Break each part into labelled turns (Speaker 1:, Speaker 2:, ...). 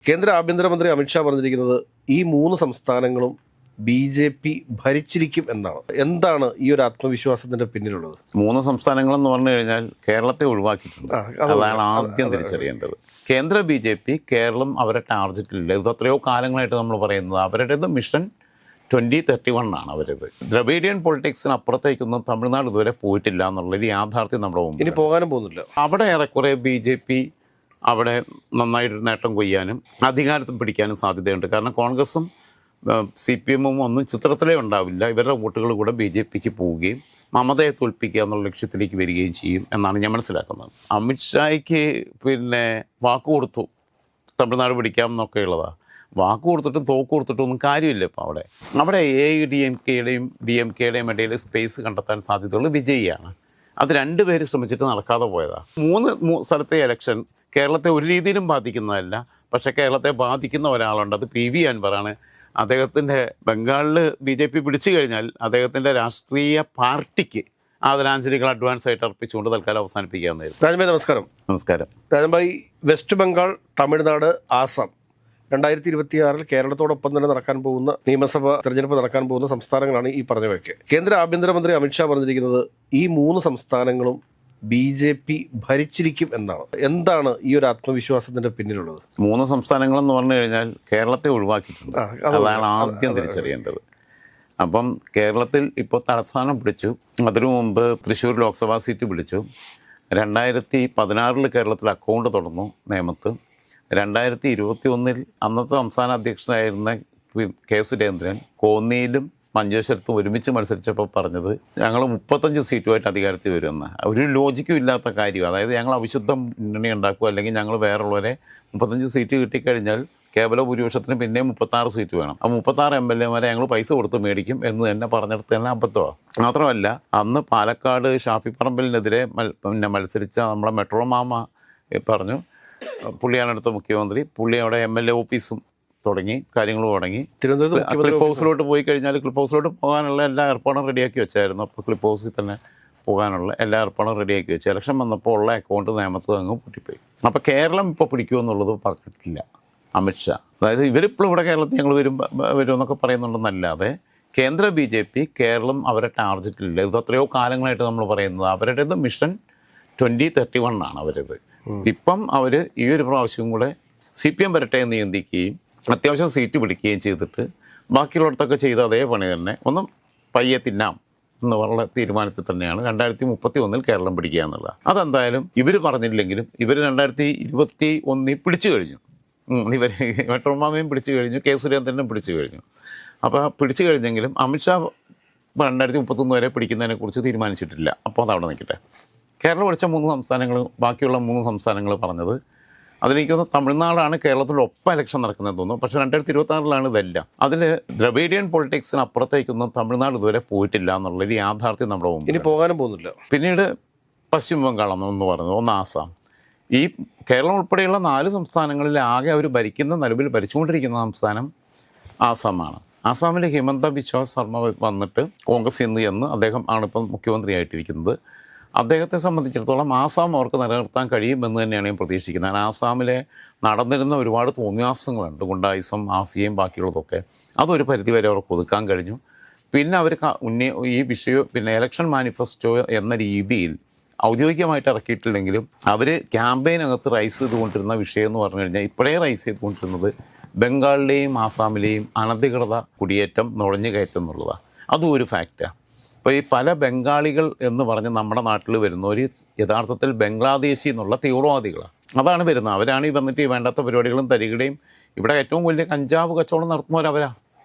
Speaker 1: കേന്ദ്ര ആഭ്യന്തരമന്ത്രി അമിത്ഷാ പറഞ്ഞിരിക്കുന്നത് ഈ മൂന്ന് സംസ്ഥാനങ്ങളും BJP ഭരിച്ചിരിക്കും എന്നാണ്. എന്താണ് ഈ ഒരു ആത്മവിശ്വാസത്തിന്റെ പിന്നിലുള്ളത്?
Speaker 2: മൂന്ന് സംസ്ഥാനങ്ങളെന്ന് പറഞ്ഞു കഴിഞ്ഞാൽ കേരളത്തെ ഒഴിവാക്കിയിട്ടുണ്ട്. അതാണ് ആദ്യം തിരിച്ചറിയേണ്ടത്. കേന്ദ്ര BJP കേരളം അവരുടെ ടാർഗറ്റിലില്ല. ഇത് എത്രയോ കാലങ്ങളായിട്ട് നമ്മൾ പറയുന്നത് അവരുടേത് മിഷൻ 2031 ആണ് അവരത്. ദ്രവീഡിയൻ പൊളിറ്റിക്സിന് അപ്പുറത്തേക്കൊന്നും തമിഴ്നാട് ഇതുവരെ പോയിട്ടില്ല എന്നുള്ളൊരു യാഥാർത്ഥ്യം നമ്മുടെ മുമ്പിൽ.
Speaker 1: ഇനി പോകാനും പോകുന്നില്ല.
Speaker 2: അവിടെ ഏറെക്കുറെ BJP അവിടെ നന്നായിട്ട് നേട്ടം കൊയ്യാനും അധികാരത്തിൽ പിടിക്കാനും സാധ്യതയുണ്ട്. കാരണം കോൺഗ്രസും CPM ഒന്നും ചിത്രത്തിലേ ഉണ്ടാവില്ല. ഇവരുടെ വോട്ടുകൾ കൂടെ BJPക്ക് പോവുകയും മമതയെ തോൽപ്പിക്കുക എന്നുള്ള ലക്ഷ്യത്തിലേക്ക് വരികയും ചെയ്യും എന്നാണ് ഞാൻ മനസ്സിലാക്കുന്നത്. അമിത്ഷായ്ക്ക് വാക്ക് കൊടുത്തു തമിഴ്നാട് പിടിക്കാം എന്നൊക്കെ ഉള്ളതാണ്. വാക്ക് കൊടുത്തിട്ടും തോക്ക് കൊടുത്തിട്ടും ഒന്നും കാര്യമില്ല. ഇപ്പോൾ അവിടെ AIDMKയുടെയും DMKയുടെയും ഇടയിൽ സ്പേസ് കണ്ടെത്താൻ സാധ്യതയുള്ള വിജയിയാണ്. അത് രണ്ടുപേര് ശ്രമിച്ചിട്ട് നടക്കാതെ പോയതാണ്. മൂന്ന് സ്ഥലത്തെ ഇലക്ഷൻ കേരളത്തെ ഒരു രീതിയിലും ബാധിക്കുന്നതല്ല. പക്ഷേ കേരളത്തെ ബാധിക്കുന്ന ഒരാളുണ്ട്, അത് PV അൻവറാണ്. അദ്ദേഹത്തിൻ്റെ ബംഗാളിൽ BJP പിടിച്ചു കഴിഞ്ഞാൽ അദ്ദേഹത്തിൻ്റെ രാഷ്ട്രീയ പാർട്ടിക്ക് ആദരാഞ്ജലികൾ അഡ്വാൻസ് ആയിട്ട് അർപ്പിച്ചുകൊണ്ട് തൽക്കാലം അവസാനിപ്പിക്കാവുന്നതായിരുന്നു.
Speaker 1: രാജൻഭായ് നമസ്കാരം.
Speaker 2: നമസ്കാരം.
Speaker 1: രാജൻഭായ്, വെസ്റ്റ് ബംഗാൾ, തമിഴ്നാട്, ആസാം 2026 കേരളത്തോടൊപ്പം തന്നെ നടക്കാൻ പോകുന്ന നിയമസഭാ തെരഞ്ഞെടുപ്പ് നടക്കാൻ പോകുന്ന സംസ്ഥാനങ്ങളാണ് ഈ പറഞ്ഞവയൊക്കെ. കേന്ദ്ര ആഭ്യന്തരമന്ത്രി അമിത്ഷാ പറഞ്ഞിരിക്കുന്നത് ഈ മൂന്ന് സംസ്ഥാനങ്ങളും BJP ഭരിച്ചിരിക്കും എന്നാണ്. എന്താണ് ഈ ഒരു ആത്മവിശ്വാസത്തിന്റെ പിന്നിലുള്ളത്?
Speaker 2: മൂന്ന് സംസ്ഥാനങ്ങളെന്ന് പറഞ്ഞു കഴിഞ്ഞാൽ കേരളത്തെ ഒഴിവാക്കിയിട്ടുണ്ട്. അതാണ് ആദ്യം തിരിച്ചറിയേണ്ടത്. അപ്പം കേരളത്തിൽ ഇപ്പോൾ തലസ്ഥാനം പിടിച്ചു. അതിനു മുമ്പ് തൃശ്ശൂർ ലോക്സഭാ സീറ്റ് പിടിച്ചു. 2016 കേരളത്തിൽ അക്കൗണ്ട് തുറന്നു നേമത്ത്. 2021 അന്നത്തെ സംസ്ഥാന അധ്യക്ഷനായിരുന്ന K. സുരേന്ദ്രൻ കോന്നിയിലും മഞ്ചേശ്വരത്തും ഒരുമിച്ച് മത്സരിച്ചപ്പോൾ പറഞ്ഞത് ഞങ്ങൾ 35 സീറ്റുമായിട്ട് അധികാരത്തിൽ വരുമെന്ന്. ഒരു ലോജിക്കും ഇല്ലാത്ത കാര്യം. അതായത് ഞങ്ങൾ അവിശുദ്ധ മുന്നണി ഉണ്ടാക്കുക, അല്ലെങ്കിൽ ഞങ്ങൾ വേറുള്ളവരെ 35 സീറ്റ് കിട്ടിക്കഴിഞ്ഞാൽ കേവല ഭൂരിപക്ഷത്തിന് പിന്നെ 36 സീറ്റ് വേണം. ആ 36 MLA ഞങ്ങൾ പൈസ കൊടുത്ത് മേടിക്കും എന്ന് തന്നെ പറഞ്ഞിടത്ത് തന്നെ അബദ്ധമാണ്. മാത്രമല്ല അന്ന് പാലക്കാട് ഷാഫി പറമ്പലിനെതിരെ മത്സരിച്ച നമ്മുടെ മെട്രോ മാമ പറഞ്ഞു, പുള്ളിയാണ് അടുത്ത മുഖ്യമന്ത്രി. പുള്ളി അവിടെ MLA ഓഫീസും തുടങ്ങി, കാര്യങ്ങൾ തുടങ്ങി. ക്ലിപ്പ് ഹൗസിലോട്ട് പോയി കഴിഞ്ഞാൽ ക്ലിപ്പ് ഹൗസിലോട്ട് പോകാനുള്ള എല്ലാ ഏർപ്പാടും റെഡിയാക്കി വെച്ചായിരുന്നു. അപ്പോൾ ക്ലിപ്പ് ഹൗസിൽ തന്നെ പോകാനുള്ള എല്ലാ ഏർപ്പാടും റെഡിയാക്കി വെച്ചു. ഇലക്ഷൻ വന്നപ്പോൾ ഉള്ള അക്കൗണ്ട് നേമത്ത് അങ്ങ് പൊട്ടിപ്പോയി. അപ്പോൾ കേരളം ഇപ്പോൾ പിടിക്കുമെന്നുള്ളത് പറഞ്ഞിട്ടില്ല അമിത്ഷാ. അതായത് ഇവരിപ്പോൾ ഇവിടെ കേരളത്തിൽ ഞങ്ങൾ വരുമെന്നൊക്കെ പറയുന്നുണ്ടെന്നല്ലാതെ കേന്ദ്ര BJP കേരളം അവരുടെ ടാർഗറ്റിലില്ല. ഇത് എത്രയോ കാലങ്ങളായിട്ട് നമ്മൾ പറയുന്നത് അവരുടേത് മിഷൻ 2031 ആണ് അവരത്. ഇപ്പം അവർ ഈ ഒരു പ്രാവശ്യം കൂടെ CPM വരട്ടെ എന്ന് ചിന്തിക്കുകയും അത്യാവശ്യം സീറ്റ് പിടിക്കുകയും ചെയ്തിട്ട് ബാക്കിയുള്ളിടത്തൊക്കെ ചെയ്ത അതേ പണി തന്നെ ഒന്നും പയ്യെ തിന്നാം എന്ന് പറഞ്ഞ തീരുമാനത്തിൽ തന്നെയാണ് 2031 കേരളം പിടിക്കുക എന്നുള്ളത്. അതെന്തായാലും ഇവർ പറഞ്ഞില്ലെങ്കിലും ഇവർ 2021 പിടിച്ചു കഴിഞ്ഞു. ഇവർ മെട്രോമാമയും പിടിച്ചു കഴിഞ്ഞു, K. സുരേന്ദ്രനും പിടിച്ചു കഴിഞ്ഞു. അപ്പോൾ പിടിച്ചു കഴിഞ്ഞെങ്കിലും അമിത്ഷാ 2031 വരെ പിടിക്കുന്നതിനെക്കുറിച്ച് തീരുമാനിച്ചിട്ടില്ല. അപ്പോൾ അതവിടെ നിൽക്കട്ടെ. കേരളം പിടിച്ച 3 സംസ്ഥാനങ്ങൾ, ബാക്കിയുള്ള 3 സംസ്ഥാനങ്ങൾ പറഞ്ഞത് അതിലേക്കൊന്ന് തമിഴ്നാടാണ് കേരളത്തിൽ ഒപ്പം ഇലക്ഷൻ നടക്കുന്നത് തോന്നുന്നു. പക്ഷേ 2026 ഇതെല്ലാം. അതിൽ ദ്രവീഡിയൻ പൊളിറ്റിക്സിന് അപ്പുറത്തേക്കൊന്നും തമിഴ്നാട് ഇതുവരെ പോയിട്ടില്ല എന്നുള്ളൊരു യാഥാർത്ഥ്യം നമ്മുടെ മുമ്പിൽ.
Speaker 1: ഇനി പോകാനും പോകുന്നില്ല. പിന്നീട്
Speaker 2: പശ്ചിമ ബംഗാൾ എന്ന് പറയുന്നത്, ഒന്ന് ആസാം. ഈ കേരളം ഉൾപ്പെടെയുള്ള 4 സംസ്ഥാനങ്ങളിൽ ആകെ അവർ നിലവിൽ ഭരിച്ചുകൊണ്ടിരിക്കുന്ന സംസ്ഥാനം ആസാമാണ്. ആസാമിൽ ഹിമന്ത ബിശ്വ ശർമ്മ വന്നിട്ട് കോൺഗ്രസ് എന്ന് അദ്ദേഹം ആണിപ്പം മുഖ്യമന്ത്രിയായിട്ടിരിക്കുന്നത്. അദ്ദേഹത്തെ സംബന്ധിച്ചിടത്തോളം ആസാം അവർക്ക് നിലനിർത്താൻ കഴിയുമെന്ന് തന്നെയാണ് ഞാൻ പ്രതീക്ഷിക്കുന്നത്. ആസാമിലെ നടന്നിരുന്ന ഒരുപാട് തോന്നിയാസങ്ങളുണ്ട്, ഗുണ്ടായിസം, മാഫിയയും ബാക്കിയുള്ളതൊക്കെ. അതൊരു പരിധിവരെ അവർക്ക് ഒതുക്കാൻ കഴിഞ്ഞു. പിന്നെ അവർ ഈ വിഷയം ഇലക്ഷൻ മാനിഫെസ്റ്റോ എന്ന രീതിയിൽ ഔദ്യോഗികമായിട്ട് ഇറക്കിയിട്ടില്ലെങ്കിലും അവർ ക്യാമ്പയിനകത്ത് റൈസ് ചെയ്തുകൊണ്ടിരുന്ന വിഷയം എന്ന് പറഞ്ഞു കഴിഞ്ഞാൽ ഇപ്പോഴേ റൈസ് ചെയ്തുകൊണ്ടിരുന്നത് ബംഗാളിലെയും ആസാമിലെയും അനധികൃത കുടിയേറ്റം, നുഴഞ്ഞുകയറ്റം എന്നുള്ളതാണ്. അതും ഒരു ഫാക്റ്റാണ്. ഇപ്പോൾ ഈ പല ബംഗാളികൾ എന്ന് പറഞ്ഞ് നമ്മുടെ നാട്ടിൽ വരുന്നവർ യഥാർത്ഥത്തിൽ ബംഗ്ലാദേശി എന്നുള്ള തീവ്രവാദികളാണ്. അതാണ് വരുന്നത്. അവരാണ് ഈ വന്നിട്ട് ഈ വേണ്ടാത്ത പരിപാടികളും തരികടയും. ഇവിടെ ഏറ്റവും വലിയ കഞ്ചാവ് കച്ചവടം നടത്തുന്നവരവരാണ്.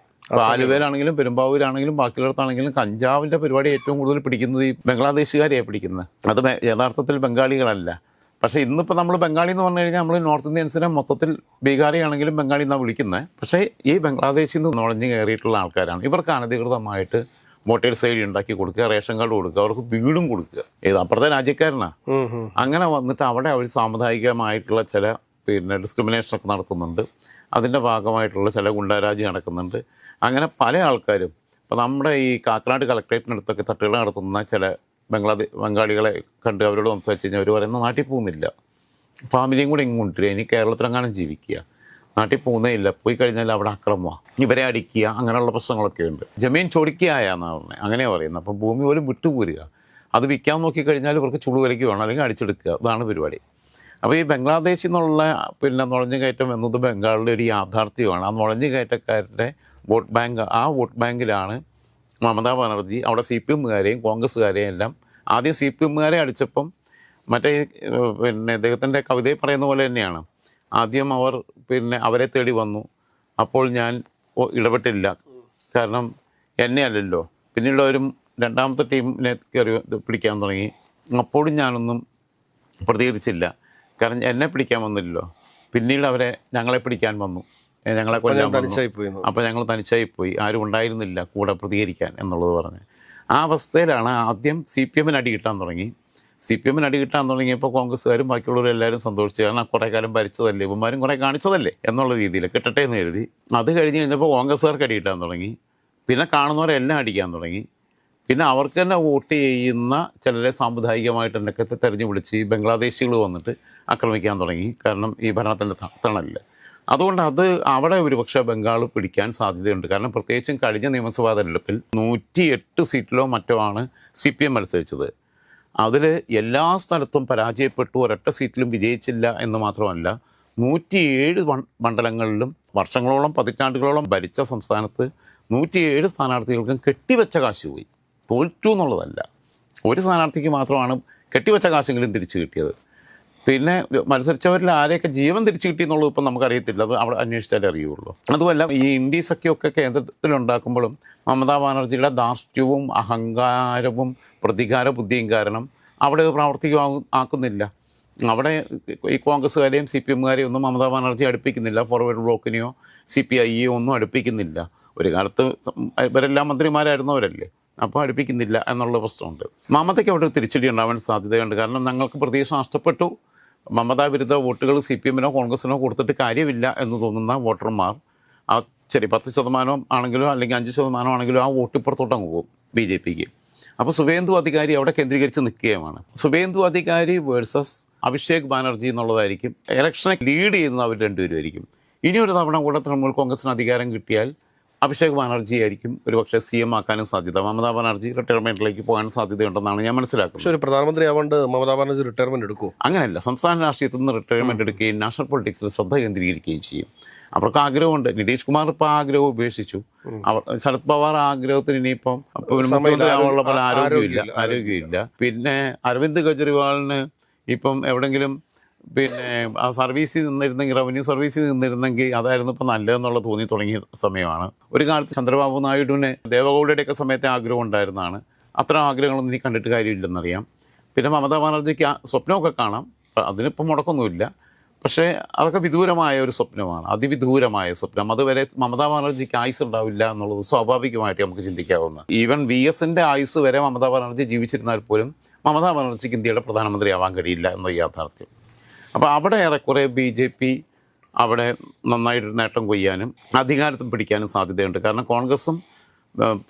Speaker 2: ഇപ്പോൾ ആലുവയിലാണെങ്കിലും പെരുമ്പാവൂരാണെങ്കിലും ബാക്കിയുള്ളടത്താണെങ്കിലും കഞ്ചാവിൻ്റെ പരിപാടി ഏറ്റവും കൂടുതൽ പിടിക്കുന്നത് ഈ ബംഗ്ലാദേശുകാരെയാണ് പിടിക്കുന്നത്. അത് യഥാർത്ഥത്തിൽ ബംഗാളികളല്ല. പക്ഷേ ഇന്നിപ്പോൾ നമ്മൾ ബംഗാളി എന്ന് പറഞ്ഞു കഴിഞ്ഞാൽ നമ്മൾ നോർത്ത് ഇന്ത്യൻസിനെ മൊത്തത്തിൽ ബീഹാറി ആണെങ്കിലും ബംഗാളി എന്നാണ് വിളിക്കുന്നത്. പക്ഷേ ഈ ബംഗ്ലാദേശിൽ നിന്ന് നുഴഞ്ഞ് കയറിയിട്ടുള്ള ആൾക്കാരാണ്. ഇവർക്ക് അനധികൃതമായിട്ട് വോട്ടേഴ്സ് ID ഉണ്ടാക്കി കൊടുക്കുക, റേഷൻ കാർഡ് കൊടുക്കുക, അവർക്ക് വീടും കൊടുക്കുക. അപ്പുറത്തെ രാജ്യക്കാരനാണ്. അങ്ങനെ വന്നിട്ട് അവിടെ അവർ സാമുദായികമായിട്ടുള്ള ചില ഡിസ്ക്രിമിനേഷനൊക്കെ നടത്തുന്നുണ്ട്. അതിൻ്റെ ഭാഗമായിട്ടുള്ള ചില ഗുണ്ടാരാജി നടക്കുന്നുണ്ട്. അങ്ങനെ പല ആൾക്കാരും ഇപ്പോൾ നമ്മുടെ ഈ കാക്കനാട് കളക്ട്രേറ്റിനടുത്തൊക്കെ തട്ടുകൾ നടത്തുന്ന ചില ബംഗാളികളെ കണ്ട് അവരോട് സംസാരിച്ച് കഴിഞ്ഞാൽ അവർ പറയുന്ന നാട്ടിൽ പോകുന്നില്ല, ഫാമിലിയും കൂടെ ഇങ്ങ് കൊണ്ടുവരിക, ഇനി കേരളത്തിലെങ്ങാനും ജീവിക്കുക. നാട്ടിൽ പോകുന്നേ ഇല്ല. പോയി കഴിഞ്ഞാൽ അവിടെ അക്രമമാണ്, ഇവരെ അടിക്കുക, അങ്ങനെയുള്ള പ്രശ്നങ്ങളൊക്കെ ഉണ്ട്. ജമീൻ ചൊടിക്കുകയെന്നാണ് പറഞ്ഞത്, അങ്ങനെയാണ് പറയുന്നത്. അപ്പം ഭൂമി പോലും വിട്ടുപോരുക, അത് വിൽക്കാൻ നോക്കിക്കഴിഞ്ഞാൽ ഇവർക്ക് ചുളുവിലയ്ക്ക് വേണം, അല്ലെങ്കിൽ അടിച്ചെടുക്കുക, ഇതാണ് പരിപാടി. അപ്പോൾ ഈ ബംഗ്ലാദേശിൽ നിന്നുള്ള നുഴഞ്ഞുകയറ്റം എന്നത് ബംഗാളിലെ ഒരു യാഥാർത്ഥ്യമാണ്. ആ നുഴഞ്ഞുകയറ്റക്കാരുടെ വോട്ട് ബാങ്ക്, ആ വോട്ട് ബാങ്കിലാണ് മമതാ ബാനർജി അവിടെ CPMകാരെയും കോൺഗ്രസ്സുകാരെയും എല്ലാം ആദ്യം CPMകാരെ അടിച്ചപ്പം മറ്റേ അദ്ദേഹത്തിൻ്റെ കവിതയിൽ പറയുന്ന പോലെ തന്നെയാണ്. ആദ്യം അവർ അവരെ തേടി വന്നു, അപ്പോൾ ഞാൻ ഇടപെട്ടില്ല, കാരണം എന്നെ അല്ലല്ലോ. പിന്നീടുള്ളവരും രണ്ടാമത്തെ ടീമിനെ കയറി പിടിക്കാൻ തുടങ്ങി, അപ്പോഴും ഞാനൊന്നും പ്രതികരിച്ചില്ല, കാരണം എന്നെ പിടിക്കാൻ വന്നില്ലല്ലോ. പിന്നീട് ഞങ്ങളെ പിടിക്കാൻ വന്നു, ഞങ്ങളെ കൊല്ലാൻ വന്നു. അപ്പോൾ ഞങ്ങൾ തനിച്ചായിപ്പോയി, ആരും ഉണ്ടായിരുന്നില്ല കൂടെ പ്രതികരിക്കാൻ എന്നുള്ളത് പറഞ്ഞ്. ആ അവസ്ഥയിലാണ് ആദ്യം CPMന് അടി കിട്ടാൻ തുടങ്ങി. CPMന് അടി കിട്ടാൻ തുടങ്ങിയപ്പോൾ കോൺഗ്രസ്സുകാരും ബാക്കിയുള്ളവരും എല്ലാവരും സന്തോഷിച്ചു, കാരണം കുറേ കാലം ഭരിച്ചതല്ലേ, ഇവന്മാരും കുറേ കാണിച്ചതല്ലേ എന്നുള്ള രീതിയിൽ കിട്ടട്ടെ എന്ന് കരുതി. അത് കഴിഞ്ഞ് കഴിഞ്ഞപ്പോൾ കോൺഗ്രസ്സുകാർക്ക് അടി കിട്ടാൻ തുടങ്ങി, പിന്നെ കാണുന്നവരെല്ലാം അടിക്കാൻ തുടങ്ങി. പിന്നെ അവർക്ക് തന്നെ വോട്ട് ചെയ്യുന്ന ചിലരെ സാമുദായികമായിട്ട് എന്നൊക്കെ തെരഞ്ഞു വിളിച്ച് ഈ ബംഗ്ലാദേശികൾ വന്നിട്ട് ആക്രമിക്കാൻ തുടങ്ങി, കാരണം ഈ ഭരണത്തിൻ്റെ തണലിൽ. അതുകൊണ്ട് അവിടെ ഒരുപക്ഷെ ബംഗാൾ പിടിക്കാൻ സാധ്യതയുണ്ട്. കാരണം പ്രത്യേകിച്ചും കഴിഞ്ഞ നിയമസഭാ തെരഞ്ഞെടുപ്പിൽ 108 സീറ്റിലോ മറ്റോ ആണ് CPM മത്സരിച്ചത്. അതിൽ എല്ലാ സ്ഥലത്തും പരാജയപ്പെട്ടു, ഒരൊറ്റ സീറ്റിലും വിജയിച്ചില്ല എന്ന് മാത്രമല്ല 107 മണ്ഡലങ്ങളിലും വർഷങ്ങളോളം പതിറ്റാണ്ടുകളോളം ഭരിച്ച സംസ്ഥാനത്ത് 107 സ്ഥാനാർത്ഥികൾക്കും കെട്ടിവെച്ച കാശ് പോയി. തോറ്റു എന്നുള്ളതല്ല, ഒരു സ്ഥാനാർത്ഥിക്ക് മാത്രമാണ് കെട്ടിവെച്ച കാശെങ്കിലും തിരിച്ചു കിട്ടിയത്. പിന്നെ മത്സരിച്ചവരിൽ ആരെയൊക്കെ ജീവൻ തിരിച്ചു കിട്ടി എന്നുള്ളത് ഇപ്പം നമുക്കറിയത്തില്ല, അത് അവിടെ അന്വേഷിച്ചാലേ അറിയുള്ളൂ. അതുമല്ല, ഈ ഇന്ത്യ സഖ്യമൊക്കെ കേന്ദ്രത്തിലുണ്ടാക്കുമ്പോഴും മമതാ ബാനർജിയുടെ ധാർഷ്ട്യവും അഹങ്കാരവും പ്രതികാര ബുദ്ധിയും കാരണം അവിടെ ആക്കുന്നില്ല. അവിടെ ഈ കോൺഗ്രസ്സുകാരെയും CPMകാരെയും ഒന്നും മമതാ ബാനർജി അടുപ്പിക്കുന്നില്ല, ഫോർവേഡ് ബ്ലോക്കിനെയോ CPIയെയോ ഒന്നും അടുപ്പിക്കുന്നില്ല. ഒരു കാലത്ത് ഇവരെല്ലാം മന്ത്രിമാരായിരുന്നവരല്ലേ, അപ്പോൾ അടുപ്പിക്കുന്നില്ല എന്നുള്ള പ്രശ്നമുണ്ട്. മമതയ്ക്ക് അവിടെ തിരിച്ചടി ഉണ്ടാവാൻ സാധ്യതയുണ്ട്. കാരണം ഞങ്ങൾക്ക് പ്രതീക്ഷ നഷ്ടപ്പെട്ടു, മമതാ വിരുദ്ധ വോട്ടുകൾ CPMനോ കോൺഗ്രസിനോ കൊടുത്തിട്ട് കാര്യമില്ല എന്ന് തോന്നുന്ന വോട്ടർമാർ, ആ 10% ആണെങ്കിലോ അല്ലെങ്കിൽ 5% ആണെങ്കിലോ ആ വോട്ട് ഇപ്പുറത്തോട്ട് അങ്ങ് പോകും BJPക്ക്. അപ്പോൾ സുവേന്ദു അധികാരി അവിടെ കേന്ദ്രീകരിച്ച് നിൽക്കുകയുമാണ്. സുവേന്ദു അധികാരി വേഴ്സസ് അഭിഷേക് ബാനർജി എന്നുള്ളതായിരിക്കും ഇലക്ഷനെ ലീഡ് ചെയ്യുന്നത്, അവർ രണ്ടുപേരുമായിരിക്കും. ഇനിയൊരു തവണ കൂടെ തൃണമൂൽ കോൺഗ്രസിന് അധികാരം കിട്ടിയാൽ അഭിഷേക് ബാനർജി ആയിരിക്കും ഒരുപക്ഷെ CM ആക്കാനും സാധ്യത. മമതാ ബാനർജി റിട്ടയർമെൻറ്റിലേക്ക് പോകാൻ സാധ്യതയുണ്ടെന്നാണ് ഞാൻ മനസ്സിലാക്കുന്നത്.
Speaker 1: പക്ഷേ ഒരു പ്രധാനമന്ത്രി ആവാണ്ട് മമതാ ബാനർജി റിട്ടയർമെൻറ്റ് എടുക്കുമോ? അങ്ങനെയല്ല,
Speaker 2: സംസ്ഥാന രാഷ്ട്രീയത്തിൽ നിന്ന് റിട്ടയർമെൻറ്റ് എടുക്കുകയും നാഷണൽ പൊളിറ്റിക്സിൽ ശ്രദ്ധ കേന്ദ്രീകരിക്കുകയും ചെയ്യും. അവർക്ക് ആഗ്രഹമുണ്ട്. നിതീഷ് കുമാർ ഇപ്പോൾ ആഗ്രഹം ഉപേക്ഷിച്ചു. ശരത് പവാർ ആഗ്രഹത്തിന് ഇനിയിപ്പം മുഖ്യമന്ത്രി ആവാനുള്ള പോലെ ആരോഗ്യമില്ല. പിന്നെ അരവിന്ദ് കെജ്രിവാളിന് ഇപ്പം എവിടെങ്കിലും ആ സർവീസിൽ നിന്നിരുന്നെങ്കിൽ, റവന്യൂ സർവീസിൽ നിന്നിരുന്നെങ്കിൽ അതായിരുന്നു ഇപ്പം നല്ലതെന്നുള്ള തോന്നി തുടങ്ങിയ സമയമാണ്. ഒരു കാലത്ത് ചന്ദ്രബാബു നായിഡുവിന് ദേവഗൗഡയുടെയൊക്കെ സമയത്തെ ആഗ്രഹം ഉണ്ടായിരുന്നതാണ്. അത്ര ആഗ്രഹങ്ങളൊന്നും ഇനി കണ്ടിട്ട് കാര്യമില്ലെന്നറിയാം. പിന്നെ മമതാ ബാനർജിക്ക് സ്വപ്നമൊക്കെ കാണാം, അതിനിപ്പം മുടക്കൊന്നുമില്ല. പക്ഷേ അതൊക്കെ വിദൂരമായ ഒരു സ്വപ്നമാണ്, അതിവിദൂരമായ സ്വപ്നം. അതുവരെ മമതാ ബാനർജിക്ക് ആയുസ് ഉണ്ടാവില്ല എന്നുള്ളത് സ്വാഭാവികമായിട്ട് നമുക്ക് ചിന്തിക്കാവുന്ന. ഈവൻ VSൻ്റെ ആയുസ് വരെ മമതാ ബാനർജി ജീവിച്ചിരുന്നാൽ പോലും മമതാ ബാനർജിക്ക് ഇന്ത്യയുടെ പ്രധാനമന്ത്രിയാവാൻ കഴിയില്ല എന്ന യാഥാർത്ഥ്യം. അപ്പോൾ അവിടെ ഏറെക്കുറെ BJP അവിടെ നന്നായിട്ട് നേട്ടം കൊയ്യാനും അധികാരത്തിൽ പിടിക്കാനും സാധ്യതയുണ്ട്. കാരണം കോൺഗ്രസും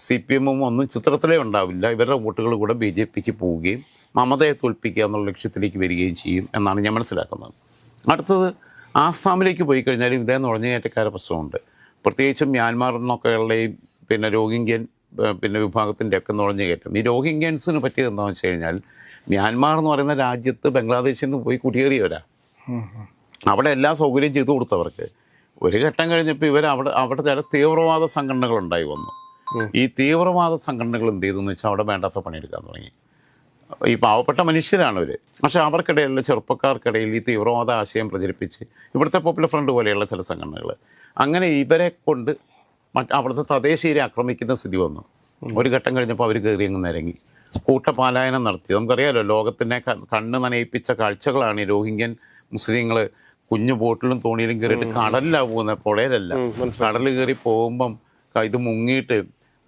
Speaker 2: CPMും ഒന്നും ചിത്രത്തിലേ ഉണ്ടാവില്ല. ഇവരുടെ വോട്ടുകൾ കൂടെ BJPക്ക് പോവുകയും മമതയെ തോൽപ്പിക്കുക എന്നുള്ള ലക്ഷ്യത്തിലേക്ക് വരികയും ചെയ്യും എന്നാണ് ഞാൻ മനസ്സിലാക്കുന്നത്. അടുത്തത് ആസാമിലേക്ക് പോയി കഴിഞ്ഞാലും ഇതേ നുഴഞ്ഞുകയറ്റക്കാരുടെ പ്രശ്നമുണ്ട്. പ്രത്യേകിച്ചും മ്യാൻമാർ എന്നൊക്കെയുള്ളയും പിന്നെ രോഹിംഗ്യൻ വിഭാഗത്തിൻ്റെ ഒക്കെ നുഴഞ്ഞുകയറ്റം. ഈ രോഹിംഗ്യൻസിന് പറ്റിയത് എന്താണെന്ന് വെച്ച് കഴിഞ്ഞാൽ, മ്യാൻമാർ എന്ന് പറയുന്ന രാജ്യത്ത് ബംഗ്ലാദേശിൽ നിന്ന് പോയി കുടിയേറിയവരാ. അവിടെ എല്ലാ സൗകര്യം ചെയ്തു കൊടുത്തവർക്ക്. ഒരു ഘട്ടം കഴിഞ്ഞപ്പോൾ അവിടെ ചില തീവ്രവാദ സംഘടനകളുണ്ടായി വന്നു. ഈ തീവ്രവാദ സംഘടനകൾ എന്ത് ചെയ്തെന്ന് വെച്ചാൽ അവിടെ വേണ്ടാത്ത പണിയെടുക്കാൻ തുടങ്ങി. ഈ പാവപ്പെട്ട മനുഷ്യരാണ് അവർ. പക്ഷേ അവർക്കിടയിലുള്ള ചെറുപ്പക്കാർക്കിടയിൽ ഈ തീവ്രവാദ ആശയം പ്രചരിപ്പിച്ച് ഇവിടുത്തെ പോപ്പുലർ ഫ്രണ്ട് പോലെയുള്ള ചില സംഘടനകൾ അങ്ങനെ ഇവരെ കൊണ്ട് അവിടുത്തെ തദ്ദേശീയരെ ആക്രമിക്കുന്ന സ്ഥിതി വന്നു. ഒരു ഘട്ടം കഴിഞ്ഞപ്പോൾ അവർ കയറി അങ്ങ് നിരങ്ങി കൂട്ടപാലായനം നടത്തി. നമുക്കറിയാമല്ലോ, ലോകത്തിനെ കണ്ണ് നനയിപ്പിച്ച കാഴ്ചകളാണ് ഈ രോഹിംഗ്യൻ മുസ്ലിങ്ങൾ കുഞ്ഞു ബോട്ടിലും തോണിയിലും കയറിയിട്ട് കടലിലാണ് പോകുന്നത്, പുഴയിലല്ല. കടലിൽ കയറി പോകുമ്പം ഇത് മുങ്ങിയിട്ട്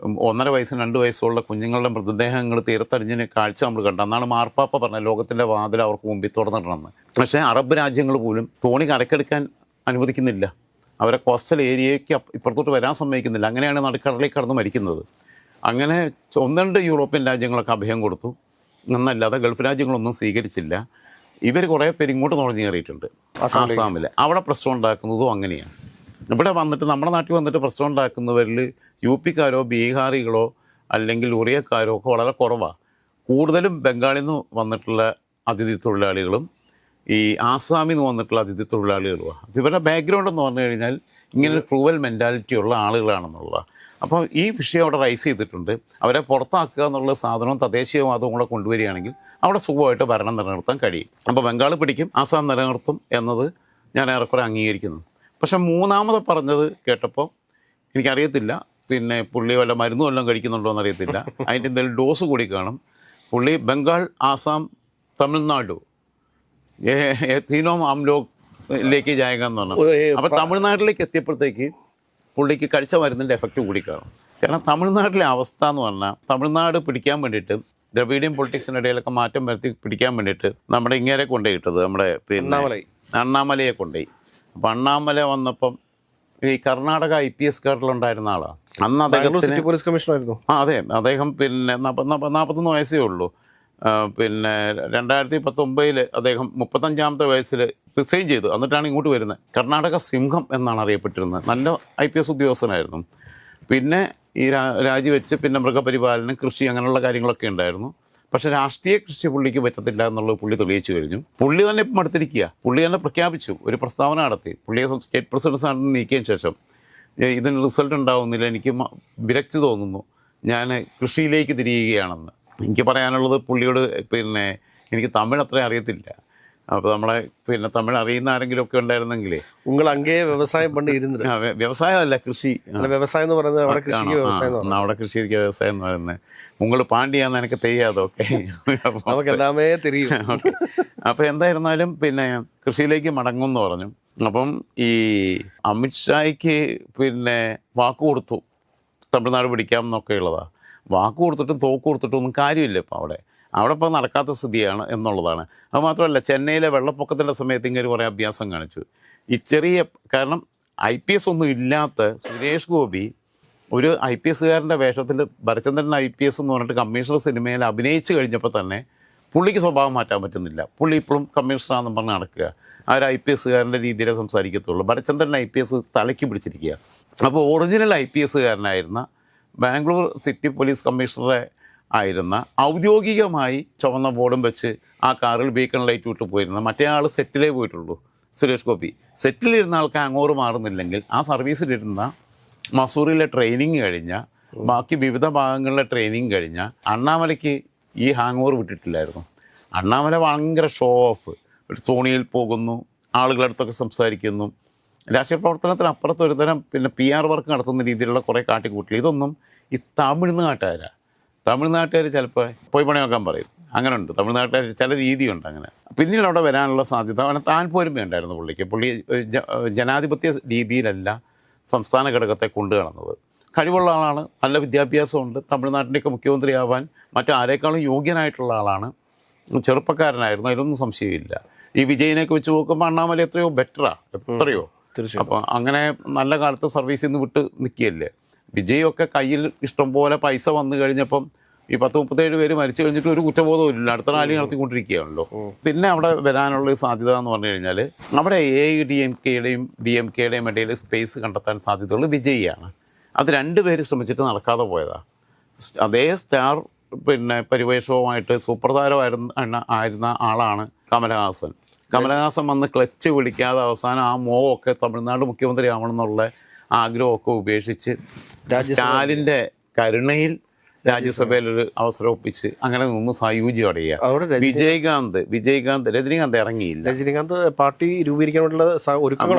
Speaker 2: 1.5 വയസ്സും 2 വയസ്സുള്ള കുഞ്ഞുങ്ങളുടെ മൃതദേഹങ്ങൾ തീരത്തടിഞ്ഞിന് കാഴ്ച നമ്മൾ കണ്ടു. അന്നാണ് മാർപ്പാപ്പ പറഞ്ഞത് ലോകത്തിൻ്റെ വാതിൽ അവർക്ക് മുമ്പിൽ തുറന്നിടണമെന്ന്. പക്ഷേ അറബ് രാജ്യങ്ങൾ പോലും തോണി കരക്കെടുക്കാൻ അനുവദിക്കുന്നില്ല, അവരെ കോസ്റ്റൽ ഏരിയയ്ക്ക് ഇപ്പുറത്തോട്ട് വരാൻ സമ്മതിക്കുന്നില്ല. അങ്ങനെയാണ് നടുക്കടലിൽ കടന്ന് മരിക്കുന്നത്. അങ്ങനെ 1-2 യൂറോപ്യൻ രാജ്യങ്ങളൊക്കെ അഭയം കൊടുത്തു എന്നല്ലാതെ ഗൾഫ് രാജ്യങ്ങളൊന്നും സ്വീകരിച്ചില്ല. ഇവർ കുറേ പേര് ഇങ്ങോട്ട് നുഴഞ്ഞു കയറിയിട്ടുണ്ട് ആസാമിൽ. അവിടെ പ്രശ്നം ഉണ്ടാക്കുന്നതും അങ്ങനെയാണ്. ഇവിടെ വന്നിട്ട് നമ്മുടെ നാട്ടിൽ വന്നിട്ട് പ്രശ്നം ഉണ്ടാക്കുന്നവരിൽ യു പിക്കാരോ ബീഹാറികളോ അല്ലെങ്കിൽ ഒറിയക്കാരോ ഒക്കെ വളരെ കുറവാണ്. കൂടുതലും ബംഗാളിൽ നിന്ന് വന്നിട്ടുള്ള അതിഥി തൊഴിലാളികളും ഈ ആസാമിൽ നിന്ന് വന്നിട്ടുള്ള അതിഥി തൊഴിലാളികളുമാണ്. അപ്പോൾ ഇവരുടെ ബാക്ക്ഗ്രൗണ്ട് എന്ന് പറഞ്ഞു കഴിഞ്ഞാൽ ഇങ്ങനെ ഒരു ക്രൂവൽ മെൻറ്റാലിറ്റി ഉള്ള ആളുകളാണെന്നുള്ളതാണ്. അപ്പോൾ ഈ വിഷയം അവിടെ റൈസ് ചെയ്തിട്ടുണ്ട്. അവരെ പുറത്താക്കുക എന്നുള്ള സാധനവും തദ്ദേശീയവാദവും കൂടെ കൊണ്ടുവരികയാണെങ്കിൽ അവിടെ സുഖമായിട്ട് ഭരണം നിലനിർത്താൻ കഴിയും. അപ്പോൾ ബംഗാൾ പിടിക്കും, ആസാം നിലനിർത്തും എന്നത് ഞാൻ ഏറെക്കുറെ അംഗീകരിക്കുന്നു. പക്ഷെ മൂന്നാമത് പറഞ്ഞത് കേട്ടപ്പോൾ എനിക്കറിയത്തില്ല, പിന്നെ പുള്ളി വല്ല മരുന്നും വല്ലതും കഴിക്കുന്നുണ്ടോ എന്നറിയത്തില്ല. അതിൻ്റെ എന്തെങ്കിലും ഡോസ് കൂടി കാണും. പുള്ളി ബംഗാൾ, ആസാം, തമിഴ്നാടു തീനോം ആംലോക്കിലേക്ക് ജായക എന്ന് പറഞ്ഞു. അപ്പോൾ തമിഴ്നാട്ടിലേക്ക് എത്തിയപ്പോഴത്തേക്ക് പുള്ളിക്ക് കഴിച്ച മരുന്നിൻ്റെ എഫക്റ്റ് കൂടി കാണും. കാരണം തമിഴ്നാട്ടിലെ അവസ്ഥ എന്ന് പറഞ്ഞാൽ തമിഴ്നാട് പിടിക്കാൻ വേണ്ടിയിട്ട് ദ്രവീഡിയൻ പൊളിറ്റിക്സിനിടയിലൊക്കെ മാറ്റം വരുത്തി പിടിക്കാൻ വേണ്ടിയിട്ട് നമ്മുടെ ഇങ്ങേരെ കൊണ്ടുപോയിട്ടത് നമ്മുടെ പിന്നെ അണ്ണാമലയെ കൊണ്ടുപോയി. അപ്പോൾ അണ്ണാമല വന്നപ്പം ഈ കർണാടക IPS കാർഡിലുണ്ടായിരുന്ന ആളാണ്. അന്ന് അദ്ദേഹത്തിന്
Speaker 1: പോലീസ് കമ്മീഷണറായിരുന്നു.
Speaker 2: അതെ, അദ്ദേഹം പിന്നെ 41 വയസ്സേ ഉള്ളൂ. പിന്നെ 2019 അദ്ദേഹം 35ാമത്തെ വയസ്സിൽ റിസൈൻ ചെയ്തു. എന്നിട്ടാണ് ഇങ്ങോട്ട് വരുന്നത്. കർണാടക സിംഹം എന്നാണ് അറിയപ്പെട്ടിരുന്നത്. നല്ല IPS ഉദ്യോഗസ്ഥനായിരുന്നു. പിന്നെ ഈ രാജിവെച്ച് പിന്നെ മൃഗപരിപാലനം, കൃഷി അങ്ങനെയുള്ള കാര്യങ്ങളൊക്കെ ഉണ്ടായിരുന്നു. പക്ഷേ രാഷ്ട്രീയ കൃഷി പുള്ളിക്ക് പറ്റത്തില്ല എന്നുള്ളത് പുള്ളി തെളിയിച്ചു കഴിഞ്ഞു. പുള്ളി തന്നെ ഇപ്പം അടുത്തിരിക്കുക. പുള്ളി തന്നെ പ്രഖ്യാപിച്ചു, ഒരു പ്രസ്താവന നടത്തി. പുള്ളിയെ സ്റ്റേറ്റ് പ്രസിഡന്റ് സ്ഥാനത്ത് നീക്കിയതിന് ശേഷം ഇതിന് റിസൾട്ട് ഉണ്ടാവുന്നില്ല, എനിക്ക് വിരക്തി തോന്നുന്നു, ഞാൻ കൃഷിയിലേക്ക് തിരിയുകയാണെന്ന്. എനിക്ക് പറയാനുള്ളത് പുള്ളിയോട് പിന്നെ എനിക്ക് തമിഴ് അത്ര അറിയത്തില്ല. അപ്പോൾ നമ്മളെ പിന്നെ തമിഴ് അറിയുന്ന ആരെങ്കിലും ഒക്കെ ഉണ്ടായിരുന്നെങ്കിലേ.
Speaker 1: അങ്ങേ വ്യവസായം പണ്ട് ഇരുന്നത്
Speaker 2: വ്യവസായമല്ല, കൃഷി.
Speaker 1: വ്യവസായം എന്ന് പറയുന്നത് അവിടെ കൃഷിക്ക്
Speaker 2: വ്യവസായം എന്ന് പറയുന്നത് ഉങ്ങൾ പാണ്ടിയാന്ന് എനിക്ക് തെയ്യാതൊക്കെ
Speaker 1: നമുക്ക് എല്ലാമേ തെരിയും.
Speaker 2: ഓക്കെ. അപ്പോൾ എന്തായിരുന്നാലും പിന്നെ കൃഷിയിലേക്ക് മടങ്ങും എന്ന് പറഞ്ഞു. അപ്പം ഈ അമിത്ഷായ്ക്ക് പിന്നെ വാക്ക് കൊടുത്തു തമിഴ്നാട് പിടിക്കാം എന്നൊക്കെ ഉള്ളതാണ്. വാക്ക് കൊടുത്തിട്ടും തോക്ക് കൊടുത്തിട്ടും ഒന്നും കാര്യമില്ല. ഇപ്പം അവിടെ ഇപ്പോൾ നടക്കാത്ത സ്ഥിതിയാണ് എന്നുള്ളതാണ്. അത് മാത്രമല്ല, ചെന്നൈയിലെ വെള്ളപ്പൊക്കത്തിൻ്റെ സമയത്ത് ഇങ്ങനെ കുറേ അഭ്യാസം കാണിച്ചു. ഈ ചെറിയ കാരണം IPS ഒന്നും ഇല്ലാത്ത സുരേഷ് ഗോപി ഒരു IPSകാരൻ്റെ വേഷത്തിൽ ഭരചന്ദ്രൻ IPS എന്ന് പറഞ്ഞിട്ട് കമ്മീഷണർ സിനിമയിൽ അഭിനയിച്ച് കഴിഞ്ഞപ്പോൾ തന്നെ പുള്ളിക്ക് സ്വഭാവം മാറ്റാൻ പറ്റുന്നില്ല. പുള്ളി ഇപ്പോഴും കമ്മീഷണറാണെന്ന് പറഞ്ഞ് നടക്കുക. ആ ഒരു IPSകാരൻ്റെ രീതിയിലേ സംസാരിക്കത്തുള്ളൂ. ഭരചന്ദ്രൻ IPS തലയ്ക്ക് പിടിച്ചിരിക്കുക. അപ്പോൾ ഒറിജിനൽ IPSകാരനായിരുന്ന ബാംഗ്ലൂർ സിറ്റി പോലീസ് കമ്മീഷണറെ ആയിരുന്ന ഔദ്യോഗികമായി ചുവന്ന ബോർഡും വെച്ച് ആ കാറിൽ ബീക്കൺ ലൈറ്റ് വിട്ട് പോയിരുന്ന മറ്റേ ആൾ സെറ്റിലേ പോയിട്ടുള്ളൂ, സുരേഷ് ഗോപി. സെറ്റിലിരുന്ന ആൾക്ക് അങ്ങോട്ട് മാറുന്നില്ലെങ്കിൽ ആ സർവീസിലിരുന്ന മസൂറിയിലെ ട്രെയിനിങ് കഴിഞ്ഞ ബാക്കി വിവിധ ഭാഗങ്ങളിലെ ട്രെയിനിങ് കഴിഞ്ഞ അണ്ണാമലയ്ക്ക് ഈ ഹാങ് ഓവർ വിട്ടിട്ടില്ലായിരുന്നു. അണ്ണാമല ഭയങ്കര ഷോ ഓഫ്, ഒരു തോണിയിൽ പോകുന്നു, ആളുകളടുത്തൊക്കെ സംസാരിക്കുന്നു. രാഷ്ട്രീയ പ്രവർത്തനത്തിന് അപ്പുറത്ത് ഒരു തരം പിന്നെ PR വർക്ക് നടത്തുന്ന രീതിയിലുള്ള കുറേ കാട്ടിക്കൂട്ടൽ. ഇതൊന്നും ഈ തമിഴ്നാട്ടുകാർ ചിലപ്പോൾ പോയി പണി നോക്കാൻ പറയും. അങ്ങനെ ഉണ്ട് തമിഴ്നാട്ടുകാർ, ചില രീതിയുണ്ട് അങ്ങനെ. പിന്നീട് അവിടെ വരാനുള്ള സാധ്യത അവന് താല്പര്യമേ ഉണ്ടായിരുന്നു പുള്ളിക്ക്. പുള്ളി ജനാധിപത്യ രീതിയിലല്ല സംസ്ഥാന ഘടകത്തെ കൊണ്ടു കാണുന്നത്. കഴിവുള്ള ആളാണ്, നല്ല വിദ്യാഭ്യാസമുണ്ട്, തമിഴ്നാട്ടിൻ്റെയൊക്കെ മുഖ്യമന്ത്രിയാവാൻ മറ്റാരേക്കാളും യോഗ്യനായിട്ടുള്ള ആളാണ്. ചെറുപ്പക്കാരനായിരുന്നു, അതിലൊന്നും സംശയമില്ല. ഈ വിജയനെയൊക്കെ വെച്ച് നോക്കുമ്പോൾ അണ്ണാമല എത്രയോ ബെറ്ററാണ്, എത്രയോ. അപ്പോൾ അങ്ങനെ നല്ല കാലത്ത് സർവീസിൽ നിന്ന് വിട്ട് നിൽക്കുകയല്ലേ. വിജയൊക്കെ കയ്യിൽ ഇഷ്ടംപോലെ പൈസ വന്നു കഴിഞ്ഞപ്പം ഈ 10-37 പേര് മരിച്ചു കഴിഞ്ഞിട്ട് ഒരു കുറ്റബോധവും ഇല്ല, അടുത്ത റാലി നടത്തിക്കൊണ്ടിരിക്കുകയാണല്ലോ. പിന്നെ അവിടെ വരാനുള്ള സാധ്യത എന്ന് പറഞ്ഞു കഴിഞ്ഞാൽ അവിടെ AIDMKയുടെയും DMKയുടെയും ഇടയിൽ സ്പേസ് കണ്ടെത്താൻ സാധ്യതയുള്ളത് വിജയിയാണ്. അത് 2 പേര് ശ്രമിച്ചിട്ട് നടക്കാതെ പോയതാണ്. അതേ സ്റ്റാർ പിന്നെ പരിവേഷവുമായിട്ട് സൂപ്പർ താരമായിരുന്ന ആളാണ് കമലഹാസൻ. കമലഹാസൻ വന്ന് ക്ലച്ച് വിളിക്കാതെ അവസാനം ആ മോഹമൊക്കെ തമിഴ്നാട് മുഖ്യമന്ത്രി ആവണമെന്നുള്ള ആഗ്രഹമൊക്കെ ഉപേക്ഷിച്ച് സ്റ്റാലിൻ്റെ കരുണയിൽ രാജ്യസഭയിലൊരു അവസരം ഒപ്പിച്ച് അങ്ങനെ നിന്ന് സായൂജ്യം അടയുക. വിജയകാന്ത് രജനീകാന്ത് ഇറങ്ങിയില്ല.
Speaker 1: രജനീകാന്ത് പാർട്ടി രൂപീകരിക്കാനുള്ള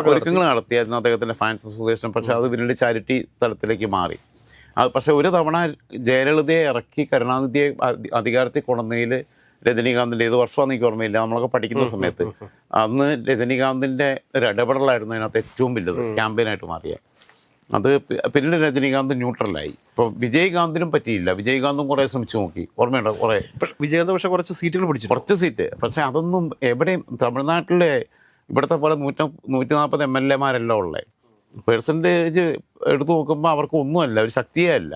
Speaker 2: ഒരുക്കങ്ങൾ നടത്തിയായിരുന്നു അദ്ദേഹത്തിൻ്റെ ഫാൻസ് അസോസിയേഷൻ. പക്ഷേ അത് പിന്നീട് ചാരിറ്റി തലത്തിലേക്ക് മാറി. അത് പക്ഷേ ഒരു തവണ ജയലളിതയെ ഇറക്കി കരുണാനിധിയെ അധികാരത്തിൽ കൊണ്ടുവന്നതിൽ രജനീകാന്തിൻ്റെ ഏത് വർഷമാണെന്ന് എനിക്ക് ഓർമ്മയില്ല, നമ്മളൊക്കെ പഠിക്കുന്ന സമയത്ത് അന്ന് രജനീകാന്തിൻ്റെ ഒരു ഇടപെടലായിരുന്നു അതിനകത്ത് ഏറ്റവും വലുത്, ക്യാമ്പയിനായിട്ട് മാറിയ. അത് പിന്നീട് രജനീകാന്ത് ന്യൂട്രലായി. ഇപ്പോൾ വിജയകാന്തിനും പറ്റിയില്ല. വിജയകാന്തും കുറേ ശ്രമിച്ചു നോക്കി, ഓർമ്മയുണ്ടോ?
Speaker 1: വിജയകാന്ത് പക്ഷേ കുറച്ച് സീറ്റുകൾ പിടിച്ചു,
Speaker 2: കുറച്ച് സീറ്റ്. പക്ഷേ അതൊന്നും എവിടെയും തമിഴ്നാട്ടിലെ ഇവിടുത്തെ പോലെ 140 MLAമാരെല്ലാം ഉള്ളത്. പെർസെൻറ്റേജ് എടുത്തു നോക്കുമ്പോൾ അവർക്ക് ഒന്നുമല്ല, ഒരു ശക്തിയേ അല്ല.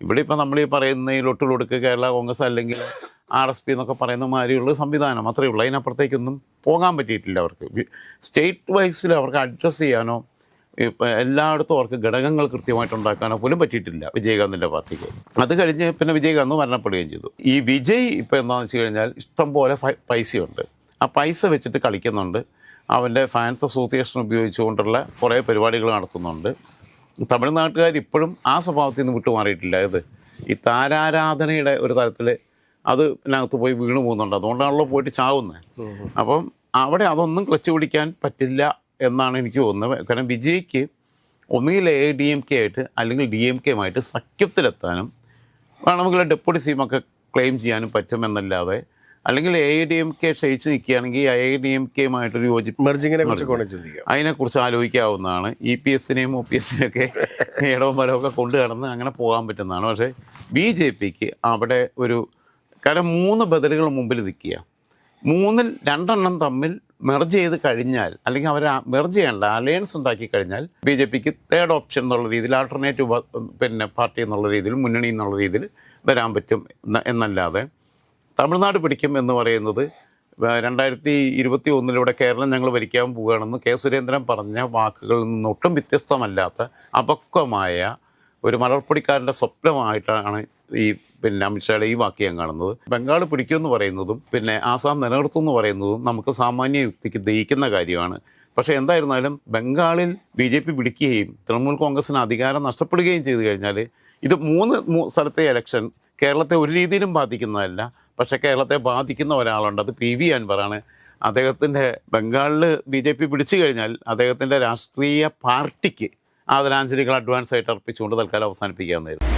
Speaker 2: ഇവിടെ ഇപ്പോൾ നമ്മൾ ഈ പറയുന്ന ഈ ലൊട്ടിലൊടുക്ക് കേരള കോൺഗ്രസ് അല്ലെങ്കിൽ RSP എന്നൊക്കെ പറയുന്ന മാതിരിയുള്ള സംവിധാനം അത്രയേ ഉള്ളൂ. അതിനപ്പുറത്തേക്കൊന്നും പോകാൻ പറ്റിയിട്ടില്ല അവർക്ക്. സ്റ്റേറ്റ് വൈസിൽ അവർക്ക് അഡ്രസ്സ് ചെയ്യാനോ ഇപ്പം എല്ലായിടത്തും അവർക്ക് ഘടകങ്ങൾ കൃത്യമായിട്ട് ഉണ്ടാക്കാനോ പോലും പറ്റിയിട്ടില്ല വിജയകാന്തിൻ്റെ പാർട്ടിക്ക്. അത് കഴിഞ്ഞ് പിന്നെ വിജയകാന്ത് മരണപ്പെടുകയും ചെയ്തു. ഈ വിജയ് ഇപ്പോൾ എന്താണെന്ന് വെച്ച് കഴിഞ്ഞാൽ ഇഷ്ടംപോലെ പൈസയുണ്ട്. ആ പൈസ വെച്ചിട്ട് കളിക്കുന്നുണ്ട്. അവൻ്റെ ഫാൻസ് അസോസിയേഷൻ ഉപയോഗിച്ചുകൊണ്ടുള്ള കുറേ പരിപാടികൾ നടത്തുന്നുണ്ട്. തമിഴ്നാട്ടുകാർ ഇപ്പോഴും ആ സ്വഭാവത്തിൽ നിന്ന് വിട്ടുമാറിയിട്ടില്ല. ഇത് ഈ താരാരാധനയുടെ ഒരു തരത്തിൽ അതിനകത്ത് പോയി വീണു പോകുന്നുണ്ട്. അതുകൊണ്ടാണല്ലോ പോയിട്ട് ചാവുന്നത്. അപ്പം അവിടെ അതൊന്നും ക്ലച്ച് പിടിക്കാൻ പറ്റില്ല എന്നാണ് എനിക്ക് തോന്നുന്നത്. കാരണം വിജയ്ക്ക് ഒന്നുകിൽ ADMK ആയിട്ട് അല്ലെങ്കിൽ DMK ആയിട്ട് സഖ്യത്തിലെത്താനും വേണമെങ്കിൽ ഡെപ്യൂട്ടി സീമൊക്കെ ക്ലെയിം ചെയ്യാനും പറ്റുമെന്നല്ലാതെ, അല്ലെങ്കിൽ ADMK ക്ഷയിച്ച് നിൽക്കുകയാണെങ്കിൽ ADMK-യുമായിട്ടൊരു അതിനെക്കുറിച്ച് ആലോചിക്കാവുന്നതാണ്. EPS-നെയും OPS-നെയൊക്കെ ഇടവും വരവൊക്കെ കൊണ്ടു കടന്ന് അങ്ങനെ പോകാൻ പറ്റുന്നതാണ്. പക്ഷേ BJP-ക്ക് അവിടെ ഒരു കാരണം 3 ബദലുകൾ മുമ്പിൽ നിൽക്കുക. 3-ൽ 2 തമ്മിൽ മെർജ് ചെയ്ത് കഴിഞ്ഞാൽ, അല്ലെങ്കിൽ അവർ മെർജ് ചെയ്യേണ്ട അലയൻസ് ഉണ്ടാക്കി കഴിഞ്ഞാൽ BJP-ക്ക് തേർഡ് ഓപ്ഷൻ എന്നുള്ള രീതിയിൽ, ആൾട്ടർനേറ്റീവ് പാർട്ടി എന്നുള്ള രീതിയിൽ, മുന്നണി എന്നുള്ള രീതിയിൽ വരാൻ പറ്റും എന്നല്ലാതെ തമിഴ്നാട് പിടിക്കും എന്ന് പറയുന്നത് 2021 കേരളം ഞങ്ങൾ ഭരിക്കാൻ പോവുകയാണെന്ന് കെ സുരേന്ദ്രൻ പറഞ്ഞ വാക്കുകളിൽ നിന്നൊട്ടും വ്യത്യസ്തമല്ലാത്ത അപക്വമായ ഒരു മലർപ്പൊടിക്കാരൻ്റെ സ്വപ്നമായിട്ടാണ് ഈ അമിത്ഷായുടെ ഈ വാക്യം കാണുന്നത്. ബംഗാൾ പിടിക്കുമെന്ന് പറയുന്നതും ആസാം നിലനിർത്തും എന്ന് പറയുന്നതും നമുക്ക് സാമാന്യ യുക്തിക്ക് ദഹിക്കുന്ന കാര്യമാണ്. പക്ഷേ എന്തായിരുന്നാലും ബംഗാളിൽ BJP പിടിക്കുകയും തൃണമൂൽ കോൺഗ്രസിന് അധികാരം നഷ്ടപ്പെടുകയും ചെയ്തു കഴിഞ്ഞാൽ ഇത് 3 സ്ഥലത്തെ ഇലക്ഷൻ കേരളത്തെ ഒരു രീതിയിലും ബാധിക്കുന്നതല്ല. പക്ഷേ കേരളത്തെ ബാധിക്കുന്ന ഒരാളുണ്ട്, അത് PV അൻവറാണ്. അദ്ദേഹത്തിൻ്റെ ബംഗാളിൽ BJP പിടിച്ചു കഴിഞ്ഞാൽ അദ്ദേഹത്തിൻ്റെ രാഷ്ട്രീയ പാർട്ടിക്ക് ആദരാഞ്ജലികൾ അഡ്വാൻസ് ആയിട്ട് അർപ്പിച്ചുകൊണ്ട് തൽക്കാലം അവസാനിപ്പിക്കാവുന്നതായിരുന്നു.